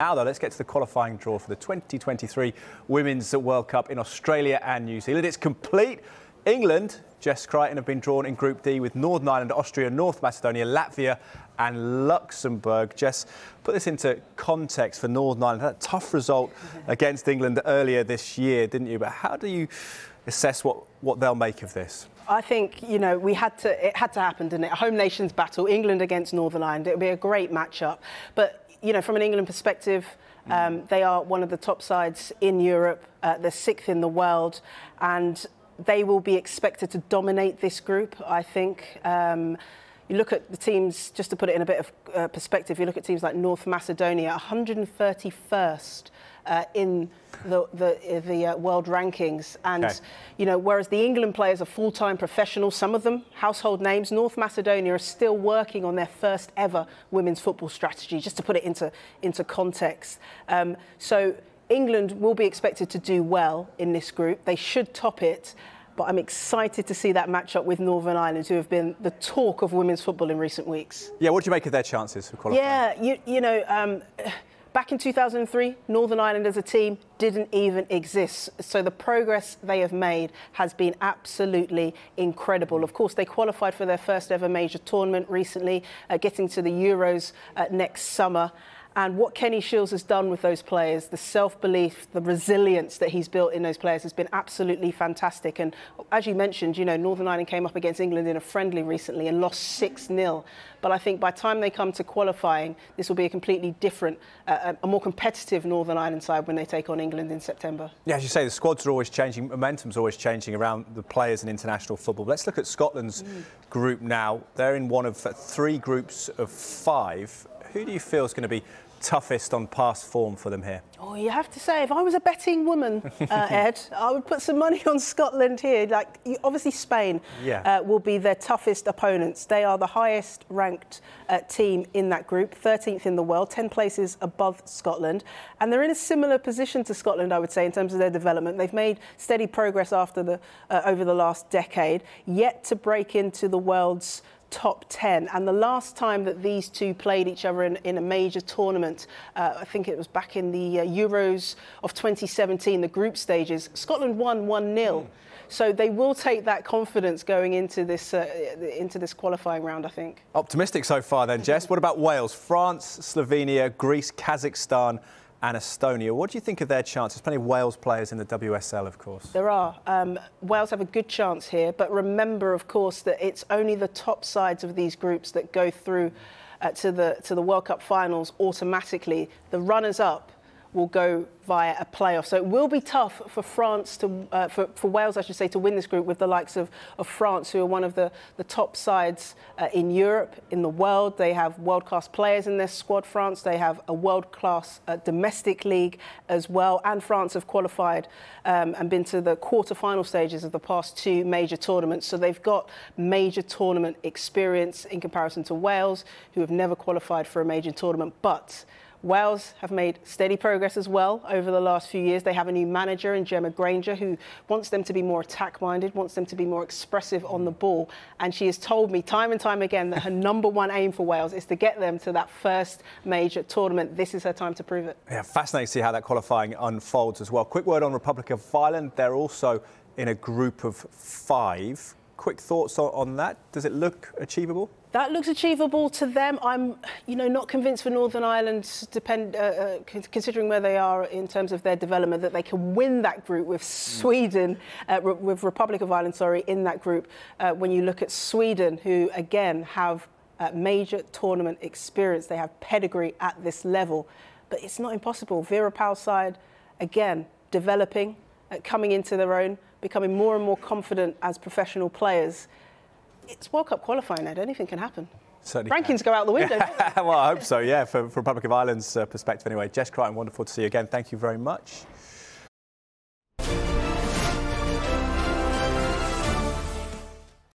Now, though, let's get to the qualifying draw for the 2023 Women's World Cup in Australia and New Zealand. It's complete. England, Jess Crichton, have been drawn in Group D with Northern Ireland, Austria, North Macedonia, Latvia and Luxembourg. Jess, put this into context for Northern Ireland. Had a tough result against England earlier this year, didn't you? But how do you assess what they'll make of this? I think, you know, it had to happen, didn't it? A home nations battle, England against Northern Ireland. It would be a great matchup. But you know, from an England perspective, they are one of the top sides in Europe. They're sixth in the world, and they will be expected to dominate this group, I think. You look at the teams, just to put it in a bit of perspective, you look at teams like North Macedonia, 131st in the world rankings. And, you know, whereas the England players are full-time professionals, some of them household names, North Macedonia are still working on their first ever women's football strategy, just to put it into context. So England will be expected to do well in this group. They should top it. But I'm excited to see that match up with Northern Ireland, who have been the talk of women's football in recent weeks. Yeah, what do you make of their chances for qualifying? Yeah, you know, back in 2003, Northern Ireland as a team didn't even exist. So the progress they have made has been absolutely incredible. Of course, they qualified for their first ever major tournament recently, getting to the Euros next summer. And what Kenny Shiels has done with those players, the self-belief, the resilience that he's built in those players has been absolutely fantastic. And as you mentioned, you know, Northern Ireland came up against England in a friendly recently and lost 6-0. But I think by the time they come to qualifying, this will be a completely different, a more competitive Northern Ireland side when they take on England in September. Yeah, as you say, the squads are always changing, momentum's always changing around the players in international football. Let's look at Scotland's group now. They're in one of 3 groups of 5. Who do you feel is going to be toughest on past form for them here? Oh, you have to say, if I was a betting woman, Ed, I would put some money on Scotland here. Like, obviously Spain will be their toughest opponents. They are the highest ranked team in that group, 13th in the world, 10 places above Scotland. And they're in a similar position to Scotland, I would say, in terms of their development. They've made steady progress after over the last decade, yet to break into the world's top 10. And the last time that these two played each other in a major tournament, I think it was back in the Euros of 2017, the group stages, Scotland won 1-0. So they will take that confidence going into this qualifying round, I think. Optimistic so far then, Jess. What about Wales? France, Slovenia, Greece, Kazakhstan and Estonia. What do you think of their chances? Plenty of Wales players in the WSL, of course. There are. Wales have a good chance here, but remember, of course, that it's only the top sides of these groups that go through to the World Cup finals automatically. The runners-up will go via a playoff. So it will be tough for France for Wales, I should say, to win this group with the likes of France, who are one of the top sides in Europe, in the world. They have world-class players in their squad, France. They have a world-class domestic league as well. And France have qualified and been to the quarter-final stages of the past 2 major tournaments. So they've got major tournament experience in comparison to Wales, who have never qualified for a major tournament. But Wales have made steady progress as well over the last few years. They have a new manager in Gemma Granger who wants them to be more attack-minded, wants them to be more expressive on the ball. And she has told me time and time again that her #1 aim for Wales is to get them to that first major tournament. This is her time to prove it. Yeah, fascinating to see how that qualifying unfolds as well. Quick word on Republic of Ireland. They're also in a group of 5. Quick thoughts on that. Does it look achievable? That looks achievable to them. I'm, you know, not convinced for Northern Ireland, considering where they are in terms of their development, that they can win that group with Sweden, with Republic of Ireland, sorry, in that group. When you look at Sweden, who, again, have major tournament experience, they have pedigree at this level. But it's not impossible. Vera Pauw's side, again, developing, coming into their own, becoming more and more confident as professional players. It's World Cup qualifying, Ed. Anything can happen. Certainly Rankings go out the window. Well, I hope so, yeah, from Republic of Ireland's perspective anyway. Jess Crichton, wonderful to see you again. Thank you very much.